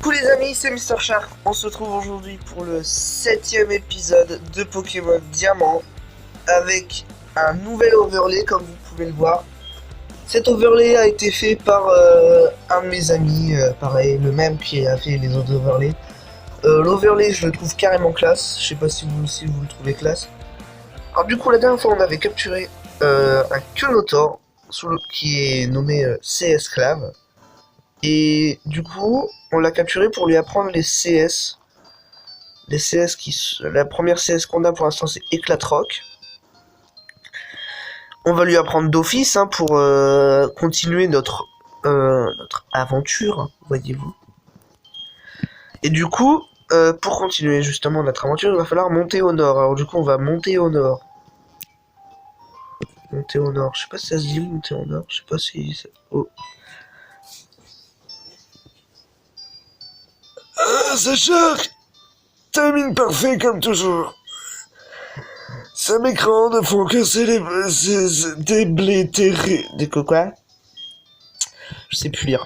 Coucou les amis, c'est Mister Shark. On se retrouve aujourd'hui pour le 7ème épisode de Pokémon Diamant avec un nouvel overlay comme vous pouvez le voir. Cet overlay a été fait par un de mes amis, pareil, le même qui a fait les autres overlays. L'overlay je le trouve carrément classe, je sais pas si vous aussi vous le trouvez classe. Alors du coup la dernière fois on avait capturé un Kyogre qui est nommé C-Esclave. Et du coup, on l'a capturé pour lui apprendre les CS. Les CS la première CS qu'on a pour l'instant c'est Éclatroc. On va lui apprendre d'office pour continuer notre aventure, voyez-vous. Et du coup, pour continuer justement notre aventure, il va falloir monter au nord. Alors du coup, on va monter au nord. Monter au nord. Je sais pas si ça se dit monter au nord. Je sais pas si... Oh. Ah, c'est Shark! Timing parfait comme toujours. Ça m'écran ne font que des blés terrés. Des quoi? Je sais plus lire.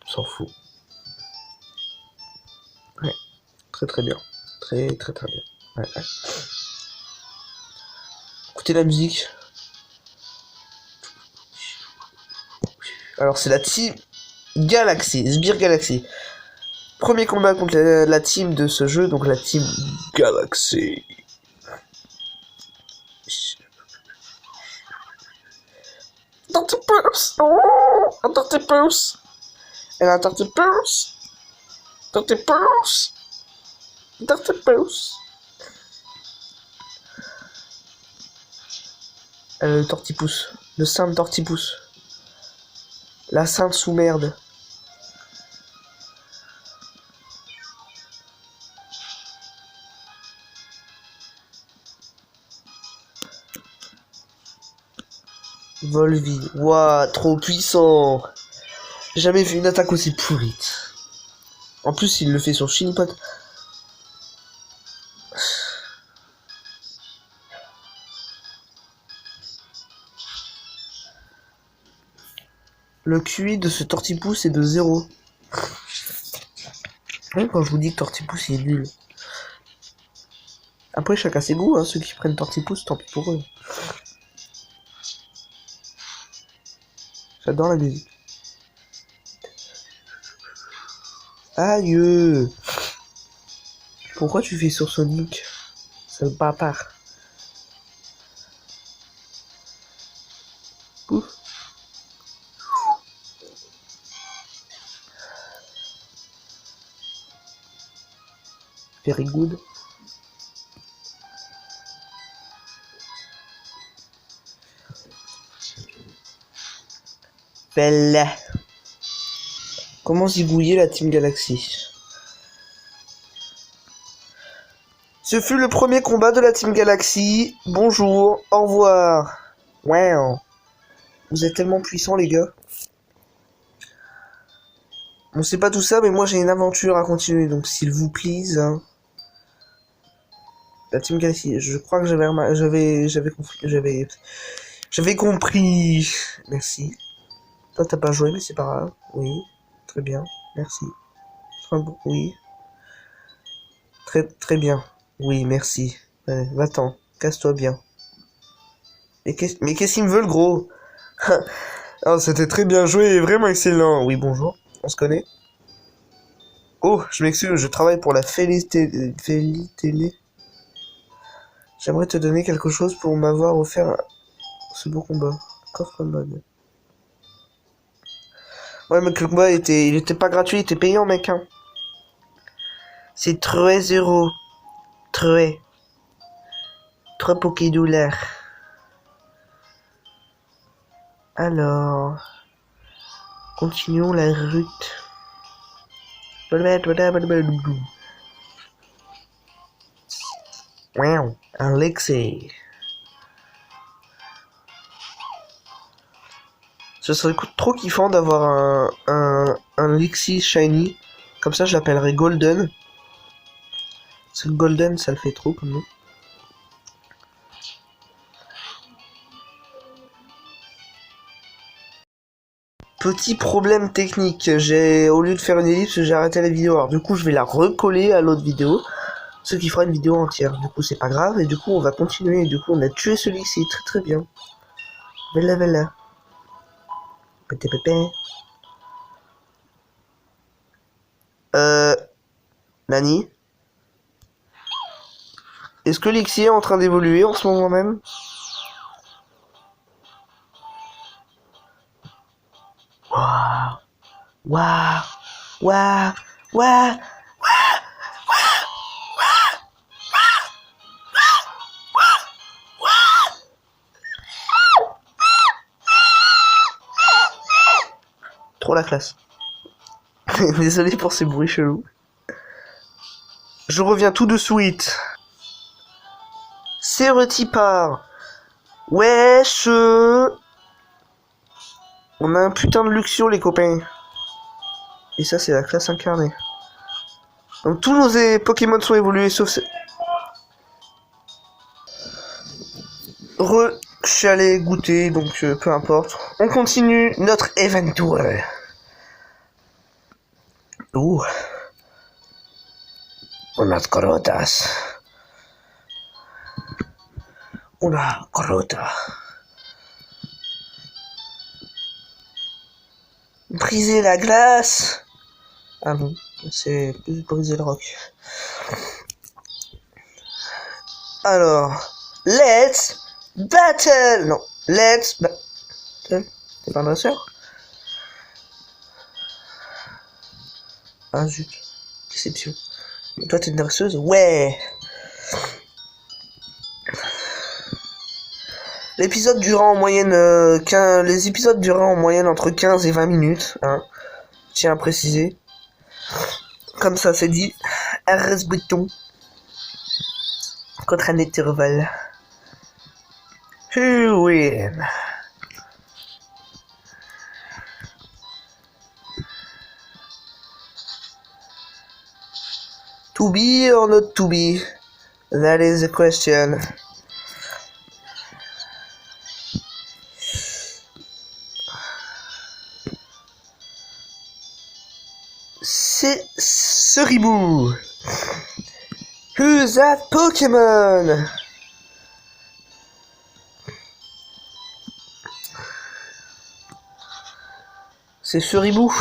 On s'en fout. Ouais. Très très bien. Très très très bien. Ouais, ouais. Écoutez la musique. Alors c'est la team Galaxy. Sbire Galaxy. Premier combat contre la team de ce jeu. Donc la team Galaxy. Dirty Purse. Oh, Dirty Purse. Elle a un Dirty Purse. Dirty Purse. Dirty Purse. Le tortipousse. Le saint tortipousse. La sainte sous merde. Volvi. Waouh, trop puissant. J'ai jamais vu une attaque aussi pourrite. En plus, il le fait sur Shinipot. Le QI de ce Tortipousse est de 0. Même quand je vous dis que Tortipousse il est nul. Après, chacun ses goûts, ceux qui prennent Tortipousse, tant pis pour eux. J'adore la musique. Aïe. Pourquoi tu fais sur Sonic? Sale bâtard. Pouf. Very good. Belle. Comment zigouiller la Team Galaxy? Ce fut le premier combat de la Team Galaxy. Bonjour, au revoir. Wow. Vous êtes tellement puissants les gars. On sait pas tout ça, mais moi j'ai une aventure à continuer, donc s'il vous plaît. La Team Galaxy, je crois que j'avais compris, j'avais compris. Merci. Toi t'as pas joué, mais c'est pas grave. Oui, très bien, merci. Oui, très très bien. Oui, merci. Ouais, va-t'en, casse-toi bien. Mais qu'est-ce qu'il me veut le gros? Oh, c'était très bien joué, vraiment excellent. Oui, bonjour, on se connaît. Oh, je m'excuse, je travaille pour la Félitélé. J'aimerais te donner quelque chose pour m'avoir offert ce beau combat. Coffre mode. Ouais, mais le combat il était pas gratuit, il était payant, mec. C'est 3 €. 3. 3 Pokédollars. Alors, continuons la route. Wow, un Lexi. Ce serait trop kiffant d'avoir un Lexi Shiny. Comme ça, je l'appellerais Golden. Parce que Golden, ça le fait trop comme nom. Petit problème technique, au lieu de faire une ellipse, j'ai arrêté la vidéo. Alors du coup, je vais la recoller à l'autre vidéo, ce qui fera une vidéo entière. Du coup, c'est pas grave, et du coup, on va continuer. Et du coup, on a tué celui-ci, très très bien. Vela vela. Pété pépé. Nani? Est-ce que Lixie est en train d'évoluer en ce moment même? Waouh! Waouh! Waouh! Waouh! Trop la classe. Désolé pour ces bruits chelous. Je reviens tout de suite. C'est retipard. Wesh. On a un putain de Luxio, les copains. Et ça, c'est la classe incarnée. Donc tous nos Pokémon sont évolués, sauf... Je suis allé goûter, donc peu importe. On continue notre aventure. Ouh. On a Corotas. On a Corota. Briser la glace. Ah non, c'est plus briser le roc. Alors, let's battle. Non, let's battle. T'es pas un dresseur? Ah zut, déception. Mais toi t'es une dresseuse? Ouais. L'épisode durera en moyenne les épisodes durera en moyenne entre 15 et 20 minutes, hein. Je tiens à préciser. Comme ça c'est dit. RS bouton. Contre un intervalle. Who win? To be or not to be? That is the question. C'est Ceribou. Who's that Pokémon? C'est Ceribou.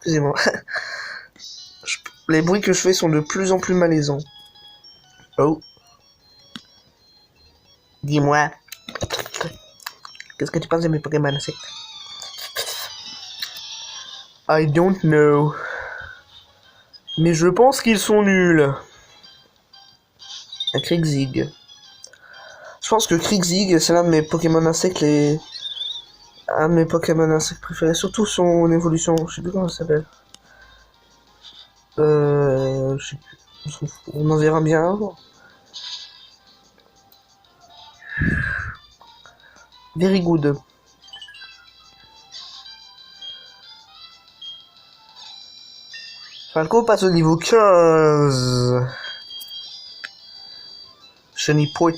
Excusez-moi. Les bruits que je fais sont de plus en plus malaisants. Oh. Dis-moi. Qu'est-ce que tu penses de mes Pokémon insectes? I don't know. Mais je pense qu'ils sont nuls. Un Krigzig. Je pense que Krigzig, c'est l'un de mes Pokémon insectes un de mes Pokémon insectes préférés. Surtout son évolution. Je sais plus comment ça s'appelle. Je sais plus. On en verra bien un jour. Very good. Falco passe au niveau 15. Chenipoit.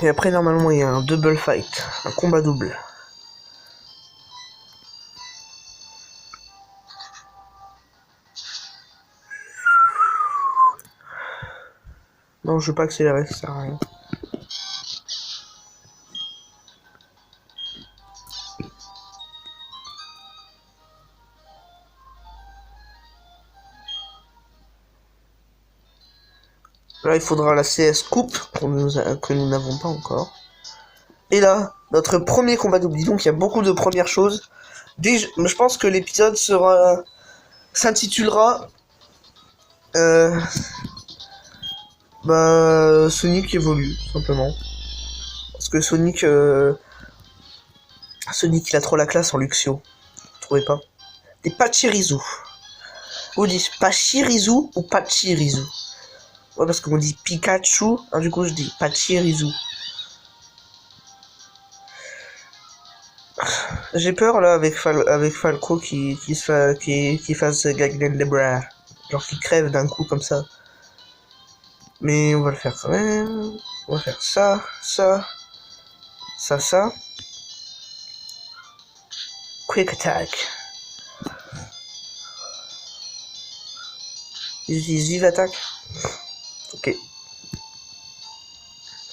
Et après, normalement, il y a un double fight. Un combat double. Non, je veux pas accélérer, ça sert à rien. Là, il faudra la CS Coupe, que nous n'avons pas encore. Et là, notre premier combat double. Dis donc, il y a beaucoup de premières choses. Déjà, je pense que l'épisode s'intitulera Sonic évolue, simplement. Parce que Sonic, il a trop la classe en Luxio. Vous trouvez pas? Et Pachirisu. Vous dites Pachirisu ou Pachirisu? Ouais, parce qu'on dit Pikachu, hein, du coup je dis Pachirisu. J'ai peur là avec, Falco qui fasse gagner les bras. Genre qui crève d'un coup comme ça. Mais on va le faire quand même. On va faire ça. Quick attack. Ils utilisent vive attaque. Ok.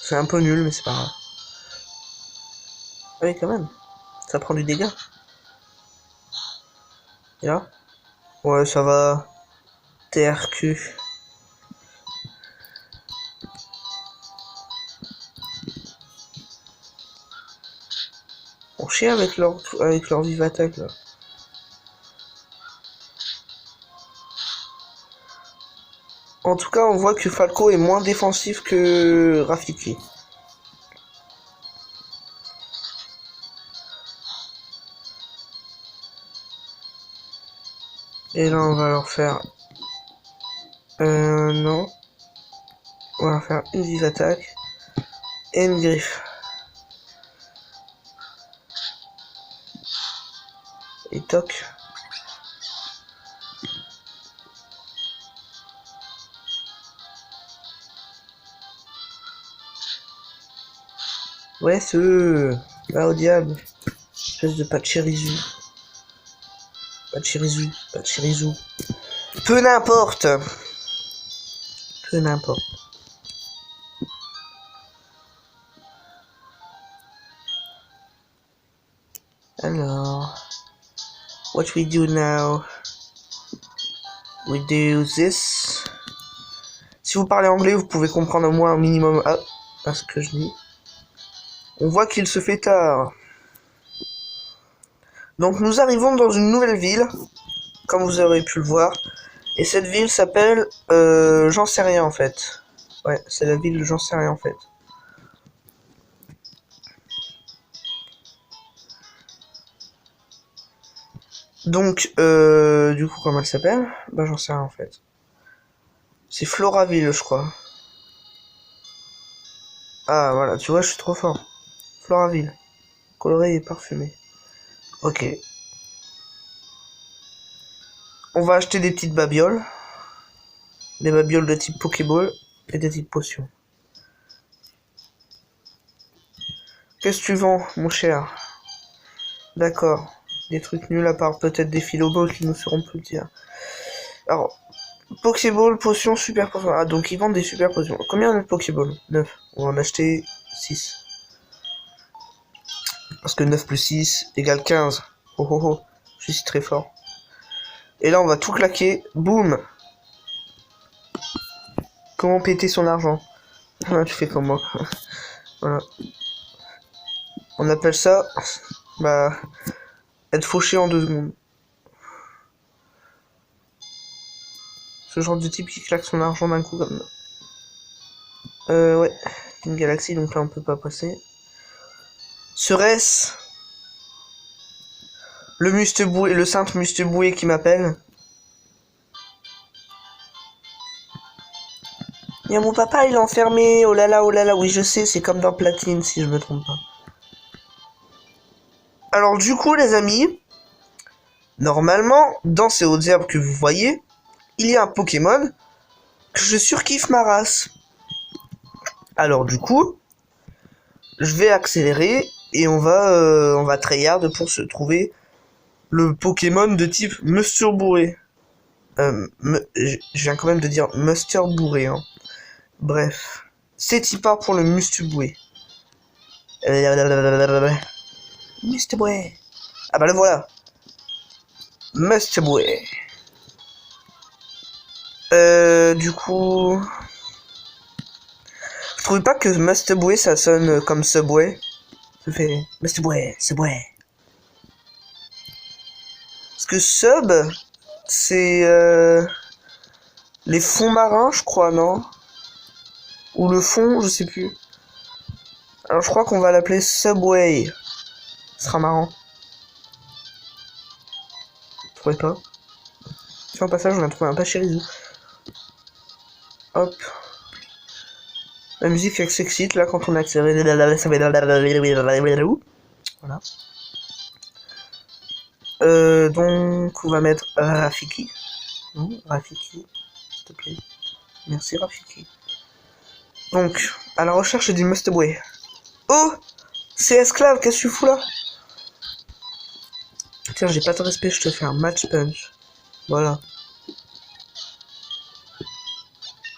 C'est un peu nul, mais c'est pas grave. Ah oui, quand même. Ça prend du dégât. Et là? Ouais, ça va. TRQ. On chie avec leur vive attaque là. En tout cas, on voit que Falco est moins défensif que Rafiki. Et là, on va leur faire... non. On va leur faire une vive attaque. Et une griffe. Et toc. Ouais, va au diable. Espèce de Pachirisu. Pachirisu. Peu n'importe. Alors, what we do now? We do this. Si vous parlez anglais, vous pouvez comprendre au moins un minimum à ce que je dis. On voit qu'il se fait tard. Donc nous arrivons dans une nouvelle ville, comme vous aurez pu le voir. Et cette ville s'appelle... j'en sais rien en fait. Ouais, c'est la ville de j'en sais rien en fait. Donc, du coup, comment elle s'appelle? Bah j'en sais rien en fait. C'est Floraville, je crois. Ah voilà, tu vois, je suis trop fort. Floraville. Coloré et parfumé. Ok. On va acheter des petites babioles. Des babioles de type Pokéball et de type potion. Qu'est-ce que tu vends, mon cher? D'accord. Des trucs nuls à part peut-être des philoballs qui nous seront plus utiles. Alors, Pokéball, potion, super potion. Ah, donc ils vendent des super potions. Combien de Pokéball? 9. On va en acheter 6. Parce que 9 plus 6 égale 15. Oh oh oh. Je suis très fort. Et là, on va tout claquer. Boum. Comment péter son argent? Ah, tu fais comme moi. Voilà. On appelle ça... Bah... être fauché en 2 secondes. Ce genre de type qui claque son argent d'un coup comme... ouais. Une galaxie, donc là on peut pas passer. Serait-ce... le simple Musteboué qui m'appelle? Il y a mon papa, il est enfermé. Oh là là, oui je sais, c'est comme dans Platine si je me trompe pas. Alors du coup les amis, normalement, dans ces hautes herbes que vous voyez, il y a un Pokémon que je surkiffe ma race. Alors du coup, je vais accélérer et on va tryhard pour se trouver le Pokémon de type Mustard Bourré. Je viens quand même de dire Mustard Bourré. Hein. Bref, c'est y part pour le Mustard Bourré. Mustard Bourré. Ah bah le voilà. Mustard Bourré. Du coup... Vous trouvez pas que Mustard ça sonne comme Subway? Ça fait Mustard Subway. Parce que Sub, c'est les fonds marins, je crois, non? Ou le fond, je sais plus. Alors je crois qu'on va l'appeler Subway. Ce sera marrant. Vous trouvez pas? Sur un passage, on a trouvé un Pachirisu. Hop. La musique elle s'excite là quand on accélère. Voilà. Donc on va mettre Rafiki. Non, Rafiki, s'il te plaît. Merci Rafiki. Donc, à la recherche du Must-Boy. Oh, c'est esclave, qu'est-ce que tu fous là? Tiens, j'ai pas de respect, je te fais un match punch. Voilà.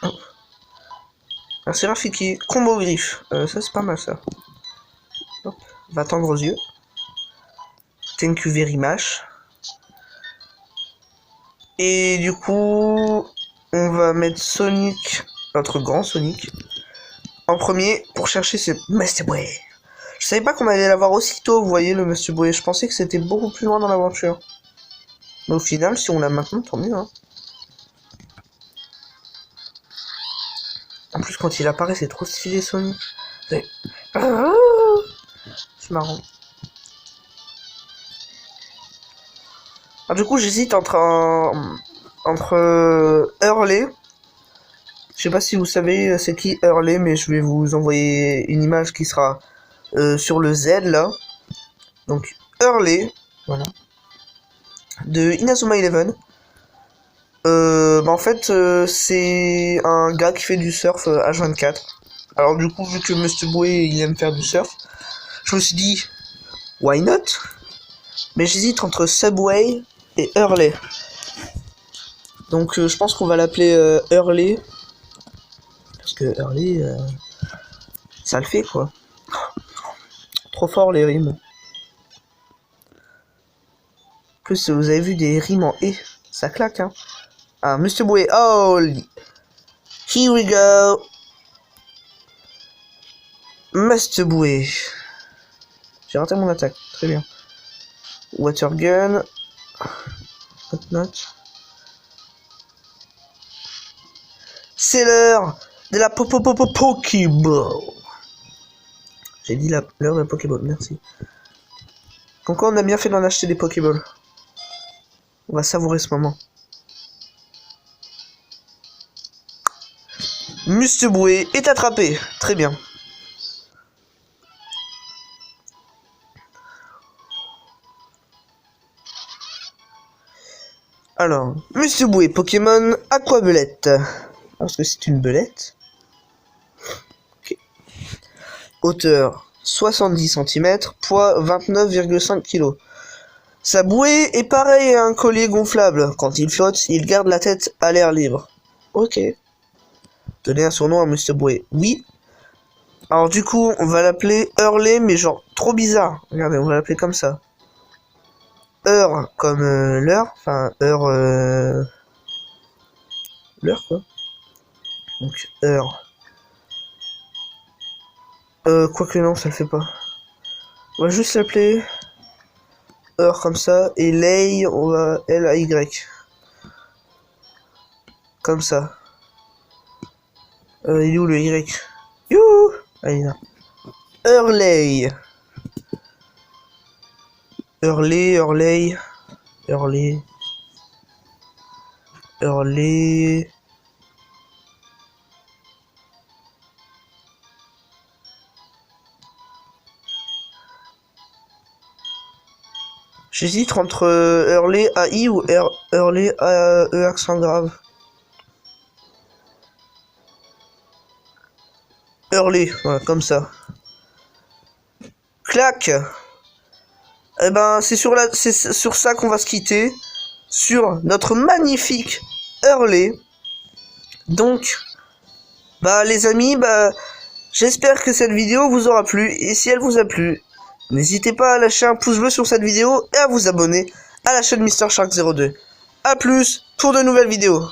Oh. Merci Rafiki. Combo griffe. Ça c'est pas mal ça. Hop. Va tendre aux yeux. Thank you very much. Et du coup, on va mettre Sonic, notre grand Sonic, en premier pour chercher ce Must-Boy. Je savais pas qu'on allait l'avoir aussitôt, vous voyez, le Must-Boy. Je pensais que c'était beaucoup plus loin dans l'aventure. Mais au final, si on l'a maintenant, tant mieux. Hein. En plus, quand il apparaît, c'est trop stylé, Sonic. C'est marrant. Alors, du coup, j'hésite entre Hurley. Je sais pas si vous savez c'est qui Hurley, mais je vais vous envoyer une image qui sera sur le Z là. Donc Hurley, voilà, de Inazuma Eleven. En fait, c'est un gars qui fait du surf H24. Alors du coup, vu que Must-Boy il aime faire du surf, je me suis dit why not. Mais j'hésite entre Subway et Hurley. Donc je pense qu'on va l'appeler Hurley. Parce que Hurley, ça le fait quoi. Trop fort les rimes. En plus, vous avez vu des rimes en et, ça claque hein. Ah, Must-Boy, oh, here we go. Must-Boy. J'ai raté mon attaque, très bien. Water gun. Hot note. C'est l'heure de la Pokéball. J'ai dit l'heure de la Pokéball, merci. Comme quoi on a bien fait d'en acheter des Pokéballs. On va savourer ce moment. Must-Boy est attrapé. Très bien. Alors, Must-Boy Pokémon Aquabelette. Parce que c'est une belette. Okay. Hauteur 70 cm, poids 29,5 kg. Sa bouée est pareille à un collier gonflable. Quand il flotte, il garde la tête à l'air libre. Ok. Donner un surnom à Must-Boy. Oui. Alors du coup, on va l'appeler Hurley, mais genre trop bizarre. Regardez, on va l'appeler comme ça. Heure comme l'heure. Enfin, heure... L'heure quoi. Donc, heure. Quoique non, ça le fait pas. On va juste l'appeler heure comme ça. Et lay, on va L-A-Y. Comme ça. Il est où le Y? Youhou! Ah, il est là. Hurley. Hurley, Hurley. Hurley. Hurley. J'hésite entre Hurley AI ou Hurley E accent grave. Hurley, voilà, comme ça. Clac. Eh ben, c'est sur ça qu'on va se quitter. Sur notre magnifique Hurley. Donc, bah les amis, bah j'espère que cette vidéo vous aura plu. Et si elle vous a plu, n'hésitez pas à lâcher un pouce bleu sur cette vidéo et à vous abonner à la chaîne Mr Shark 02. A plus pour de nouvelles vidéos.